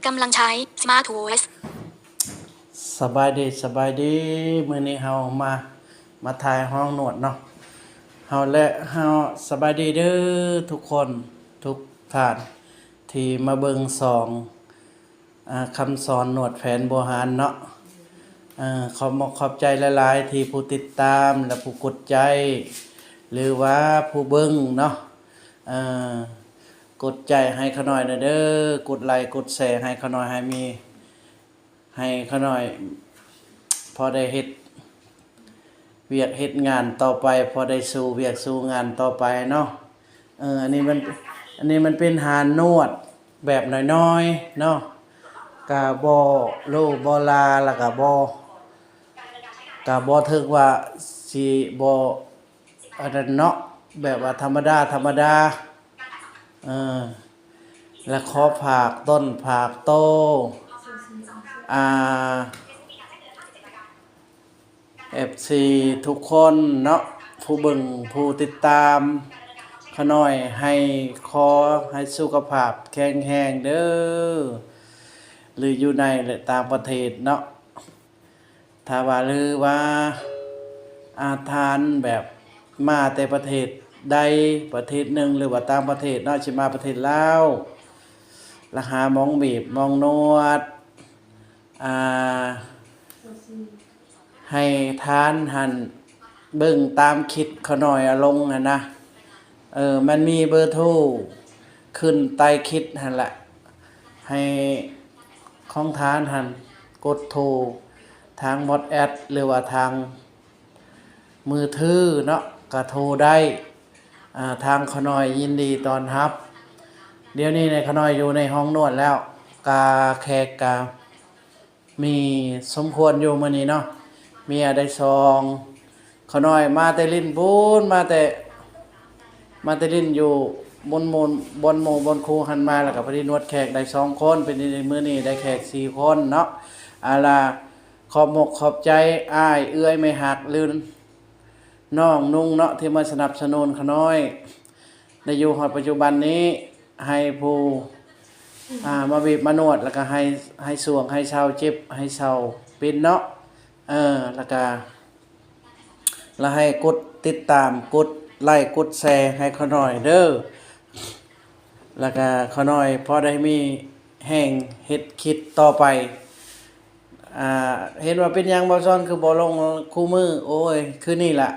กำลังใช้ Smart Voice สบายดีมื้อนี้เฮามาถ่ายห้องนวดเนาะเฮาสบายดีเด้อทุกคนทุกท่านที่มาเบิ่งคำสอนนวดแผนโบราณเนาะขอบใจหลายๆที่ผู้ติดตามและผู้กดใจหรือว่าผู้เบิ่งเนาะกดใจให้เขาหน่อยนะเด้อกดไลค์กดแชร์ให้เขาหน่อยให้เขาหน่อยพอได้เฮ็ดเวียกเฮ็ดงานต่อไปพอได้สู่เวียกสู่งานต่อไปเนาะอันนี้มันเป็นหานวดแบบน้อยๆเนาะกะบ่โลบ่ลาแล้วก็บ่ถึกว่าสิบ่อันนั้นเนาะแบบว่าธรรมดาแล้วขอผากต้นผากโตFC ทุกคนเนาะผู้เบิ่งผู้ติดตามขน้อยให้สุขภาพแข็งแรงเด้อหรืออยู่ในและต่างประเทศเนาะถ้าว่าหรือว่าทานแบบมาแต่ประเทศใดประเทศหนึ่งหรือว่าต่างประเทศเนาะสิมาประเทศลาวแล้วหาหมองบีบหมองนวดให้ทานหันเบิ่งตามคิดเขาหน่อยลงนะมันมีเบอร์โทรขึ้นใต้คลิปหั่นแหละให้ของทานหันกดโทรทาง WhatsApp หรือว่าทางมือถือเนาะก็โทรได้ทางเขาหน่อยยินดีต้อนรับเดี๋ยวนี้ในเขาหน่อยอยู่ในห้องนวดแล้วแขกมีสมควรอยู่มื้อนี้เนาะเมียได้ซองเขาน้อยมาแต่ลิ้นบุญมาแต่ลิ้นอยู่บนครูหันมาแล้วก็พอดีนวดแขกได้2คนเป็นในมื้อนี้ได้แขก4คนเนาะขอบใจอ้ายเอื้อยไม่หักลืนน้องนุ่งเนาะที่มาสนับสนุนเขาน้อยในอยู่ฮอดปัจจุบันนี้ให้ผู้มาบีบมานวดแล้วก็ให้สวงให้เช้าเจ็บให้เช้าเป็นเนาะแล้วให้กดติดตามกดไลค์กดแชร์ให้เขาหน่อยเด้อแล้วก็เขาหน่อยพอได้มีแห่งเฮ็ดคิดต่อไปเห็นว่าเป็นหยังบ่ซ้อนคือบ่ลงคู่มือโอ้ยคือนี่ล่ะ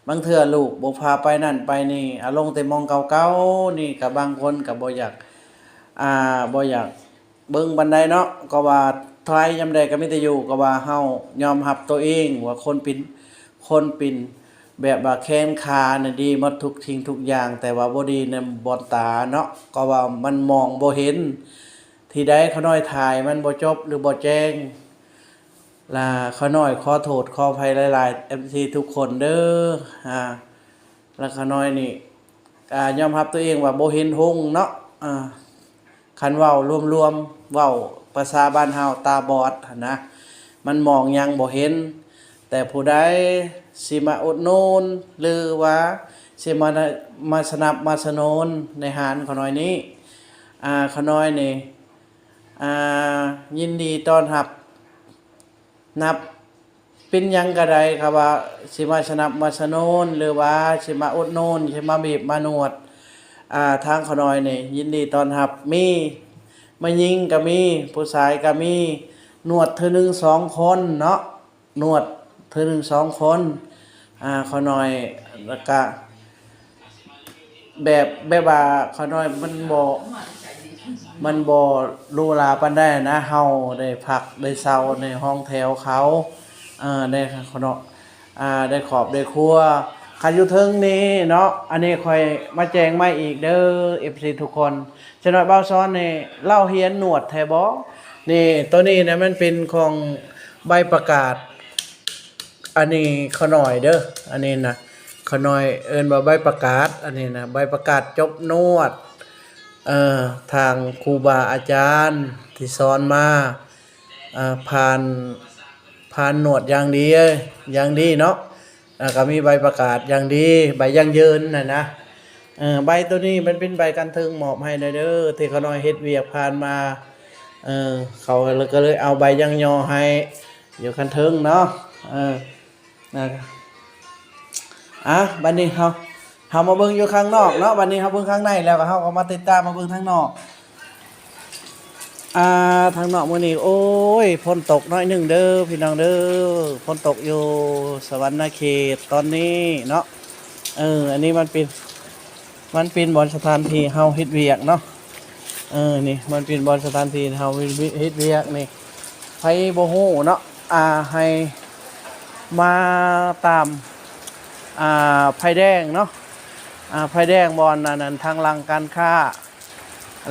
บางเทื่อลูกบ่พาไปนั่นไปนี่ลงแต่มองเก่าๆนี่ก็บางคนก็บ่อยากเบิ่งปานใดเนาะก็ว่าทายยามใดก็มีแต่อยู่ก็ว่าเฮายอมรับตัวเองว่าคนเป็นแบบว่าแข้งขาน่ะดีหมดทุกสิ่งทุกอย่างแต่ว่าบ่ดีในบ่อนตาเนาะก็ว่ามันมองบ่เห็นที่ใดเขาน้อยถ่ายมันบ่จบหรือบ่แจ้งล่ะเขาน้อยขอโทษขออภัยหลายๆ FC ทุกคนเด้อแล้วเขาน้อยนี่ยอมรับตัวเองว่าบ่เห็นหงส์เนาะคันเว้ารวมๆเว้าภาษาบ้านเฮาตาบอดหั่นนะมันมองยังบ่เห็นแต่ผู้ใดสิมาอุดหนุนหรือว่าสิมาสนุนในหารเขาน้อยนี้เขาน้อยนี่ยินดีต้อนรับนับเป็นหยังก็ได้ครับว่าสิมาสนุนหรือว่าสิมาอุดหนุนสิมาบีบมานวดทางเขาน้อยนี่ยินดีต้อนรับมีมายิงก็มีผู้ชายก็มีนวดเทื่อนึง2คนเนาะนวดเทื่อนึง2คนเขาน้อยแล้วก็แบบว่าเขาน้อยมันบ่หรูหราปานใดนะเฮาได้พักได้เช้าในห้องแถวเขาได้เขาเนาะได้ขอบได้ครัวคันอยู่เทิงนี้เนาะอันนี้ค่อยมาแจ้งใหม่อีกเด้อ FC ทุกคนฉะนั้นบ่าวซ้อนนี่เล่าเฮียนนวดแท้บ่นี่ตัวนี้นะมันเป็นของใบประกาศอันนี้เขาหน่อยเด้ออันนี้นะเขาหน่อยเอิ้นว่าใบประกาศอันนี้นะใบประกาศจบนวดทางครูบาอาจารย์ที่สอนมาผ่านนวดอย่างดีเนาะก็มีใบประกาศอย่างดีใบยั่งยืนนะใบตัวนี้มันเป็นใบกันทึงมอบให้เด้อที่เขาน้อยเฮ็ดเวียกผ่านมา เออเขาก็เลยเอาใบยังยอให้อยู่คันเทิงเนาะนะบัดนี้เฮามาเบิ่งอยู่ข้างนอกเนาะบัดนี้เฮาเบิ่งข้างในแล้วก็เฮาก็มาติดตามมาเบิ่งข้างนอกทางนอกมื้อนี้โอ้ยฝนตกน้อยหนึงเด้อพี่น้องเด้อฝนตกอยู่สวรรณเขตตอนนี้เนาะอันนี้มันเป็นบ่อนสถานที่เฮาเฮ็ดเวียกเนาะนี่มันเป็นบ่อนสถานที่เฮาเฮ็ดเวียกนี่ไผบ่ฮู้เนาะให้มาตามไผแดงเนาะไผแดงบ่อนนั้นทางหลังการค้า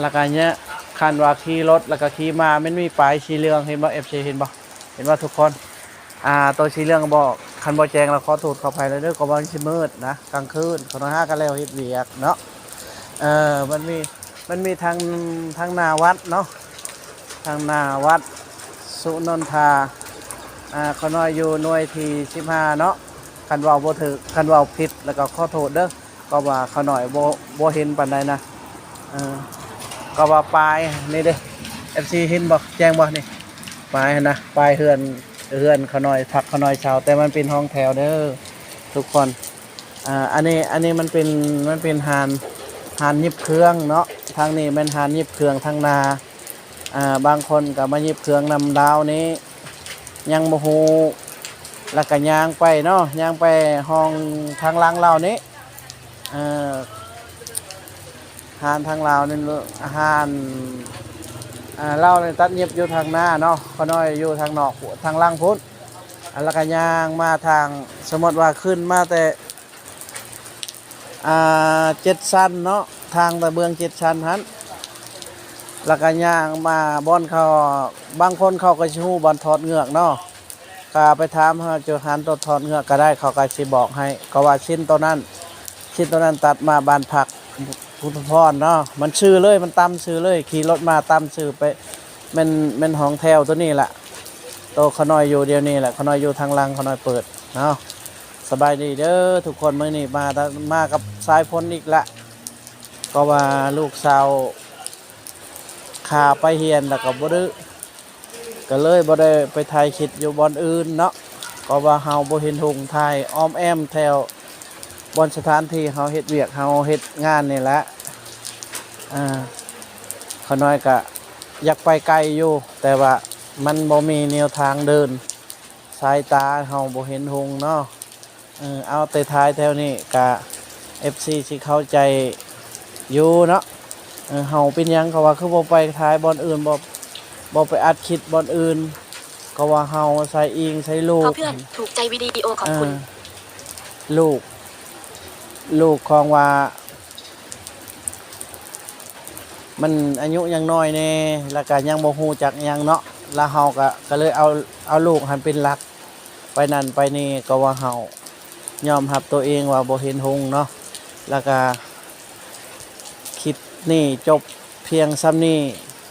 แล้วก็เนี้ยคันว่าขี่รถแล้วก็ขี่มามันมีป้ายสีเหลืองเห็นบ่ FC เห็นบ่ทุกคนตัวสีเหลืองบอกคันบ่แจ้งแล้วขอโทษขออภัยเลยเด้อก็ว่าสิมืดนะกลางคืนเขาน้อยหากันแล้วเฮ็ดเวียกเนาะมันมีทางหน้าวัดเนาะทางหน้าวัดสุนนทาเขาน้อยอยู่หน่วยที่15เนาะคันเว้าบ่ถูกคันเว้าผิดแล้วก็ขอโทษเด้อก็ว่าเขาน้อยบ่เห็นปานใดนะก็ว่าปลายนี่เด้ FC เห็นบ่แจ้งบ่นี่ปลายนะปลายเฮือนเขาน้อยพักเขาน้อยชาวแต่มันเป็นห้องแถวเด้อทุกคนอันนี้มันเป็นหานยิบเครื่องเนาะทางนี้มันหานยิบเครื่องทางนาบางคนก็มายิบเครื่องนำดาวนี้ยังบ่ฮู้แล้วก็ย่างไปเนาะย่างไปห้องทางหลังเรานี้หานทางลาวนี่หานเราเนี่ยตัดเย็บอยู่ทางหน้าเนาะก็น้อยอยู่ทางนอกทางล่างพุทธแล้วก็ย่างมาทางสมมติว่าขึ้นมาแต่7 ชั้นเนาะทางตะเบือง7 ชั้นหันแล้วก็ย่างมาบ่อนเขาบางคนเขาก็สิฮู้บ่อนถอดเหงือกเนาะก็ไปถามเฮาเจอหันถอดเหงือกก็ได้เขาก็สิบอกให้ก็ว่าชิ้นตัวนั้นตัดมาบ้านพักพุทธพรเนาะมันชื่อเลยมันตามชื่อเลยขี่รถมาตามชื่อไปมันห้องแถวตัวนี้แหละโตขน้อยอยู่เดียวนี้แหละขน้อยอยู่ทางลังขน้อยเปิดเนาะสบายดีเด้อทุกคนมื้อนี้มากับสายฝนอีกละก็ว่าลูกสาวขาไปเฮียนแล้วก็บ่ได้ก็เลยบ่ได้ไปถ่ายคลิปอยู่บ่อนอื่นเนาะก็ว่าเฮาบ่เห็นหงถ่ายอ้อมแอมแถวบนสถานที่เฮาเฮ็ดเวียกเฮาเฮ็ดงานนี่แหละเขาน้อยก็อยากไปไกลอยู่แต่ว่ามันบ่มีแนวทางเดินสายตาเฮาบ่เห็นหงเนาะเอาแต่ท้ายแถวนี้ก็ FC สิเข้าใจอยู่เนาะเฮาเป็นหยังเขาว่าคือบ่ไปท้ายบอนอื่นบ่ไปอัดคลิปบอนอื่นก็ว่าเฮาใส่อิงใส่ลูกเพื่อนถูกใจวิดีโอของคุณลูกของว่ามันอายุยังน้อยแน่แล้วก็ยังบ่ฮู้จักหยังเนาะแล้วเฮาก็เลยเอาลูกหันเป็นหลักไปนั่นไปนี่ก็ว่าเฮายอมรับตัวเองว่าบ่เห็นหงเนาะแล้วก็คลิปนี่จบเพียงซ้ำนี้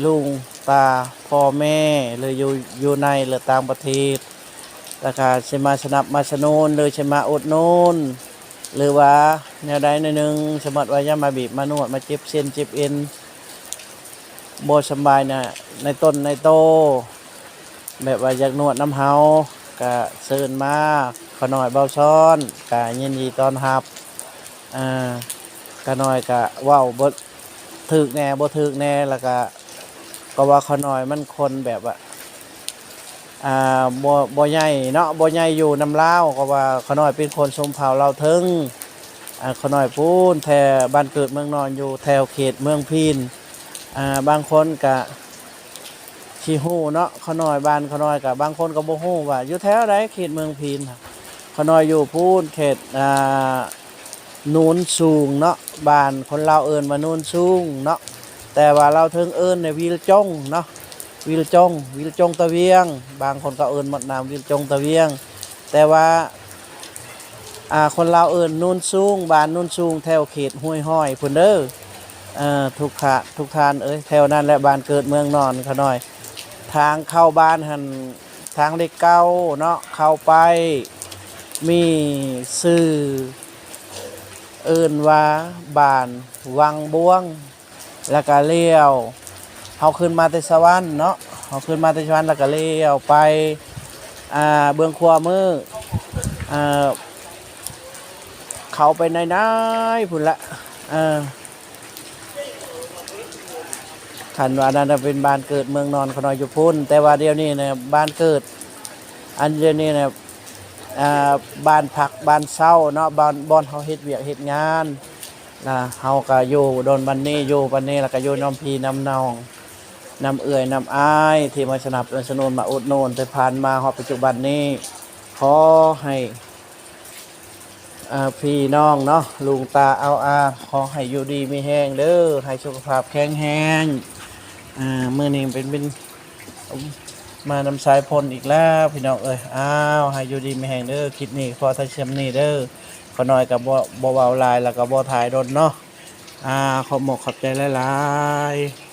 ลุงตาพ่อแม่หรืออยู่ในหรือต่างประเทศแล้วก็สิมาสนับมาสนุนหรือสิมาอุดหนุนหรือว่าแนวใดแนวหนึ่งสมมติว่าอย่ามาบีบมานวดมาเจ็บเส้นเจ็บเอ็นบ่สบายนะในต้นในโตแบบว่าอยากนวดน้ำเฮาก็เชิญมาขอหน่อยเบาซ้อนก็ยินดีต้อนรับก็หน่อยก็ว้าวบ่ถึกแน่บ่ถึกแน่แล้วก็ว่าขอหน่อยมันคนแบบว่าบ่ใหญ่เนาะบ่ใหญ่อยู่น้ำลาวก็ว่าขอน้อยเป็นคนชมเผ่าเราถึงขอน้อยพูนแถวบ้านเกิดเมืองนอนอยู่แถวเขตเมืองพีนบางคนก็สิฮู้เนาะขอน้อยบ้านขอน้อยก็บางคนก็บ่ฮู้ว่าอยู่แถวใดเขตเมืองพีนขอน้อยอยู่พูนเขตนูนสูงเนาะบ้านคนลาวเอิ้นว่านูนสูงเนาะแต่ว่าเราถึงเอิ้นในวิลจงเนาะวิลจงตะเวียงบางคนก็เอิ้นหมดนามวิลจงตะเวียงแต่ว่าคนลาวเอิ้นนูนสูงบ้านนูนสูงแถวเขตห้วยห้อยพุ่นเด้อทุกทานแถวนั้นและบ้านเกิดเมืองนอนเขาหน่อยทางเข้าบ้านหันทางเล็กเก้าเนาะเข้าไปมีชื่อเอิ้นว่าบ้านวังบวงแล้วก็เลี้ยว เฮาขึ้นมาแต่สวรรค์เนาะเฮาขึ้นมาแต่สวรรค์แล้วก็เลี้ยวไปเบื้องขวามืออ่าเข้าไปในๆพุ่นละคันว่านั้นน่ะเป็นบ้านเกิดเมืองนอนเขาน้อยอยู่พุ่นแต่ว่าเดี๋ยวนี้เนี่ยบ้านเกิดอันเดี๋ยวนี้เนี่ยบ้านพักบ้านเช่าเนาะบ้านบ่อนเฮาเฮ็ดเวียกเฮ็ดงานเฮาก็อยู่โดนบัดนี้อยู่บัดนี้แล้วก็อยู่น้ำพี่น้ำน้องน้ำเอื้อยน้ำอ้ายที่มาสนับสนุนมาอุดหนุนแต่ผ่านมาฮอดปัจจุบันนี้ขอให้พี่น้องเนาะลุงตาเอาขอให้อยู่ดีมีแห้งเด้อให้สุขภาพแข็งแรงมื้อนี้เป็นมานำสายพลอีกแล้วพี่น้องเอ้ยให้อยู่ดีมีแห้งเด้อคลิปนี้พอถ้าเชื่อมนี่เด้อขอน้อยกับบ่เว้าหลายแล้วก็บ่ถ่ายดนเนาะขอบใจหลายๆ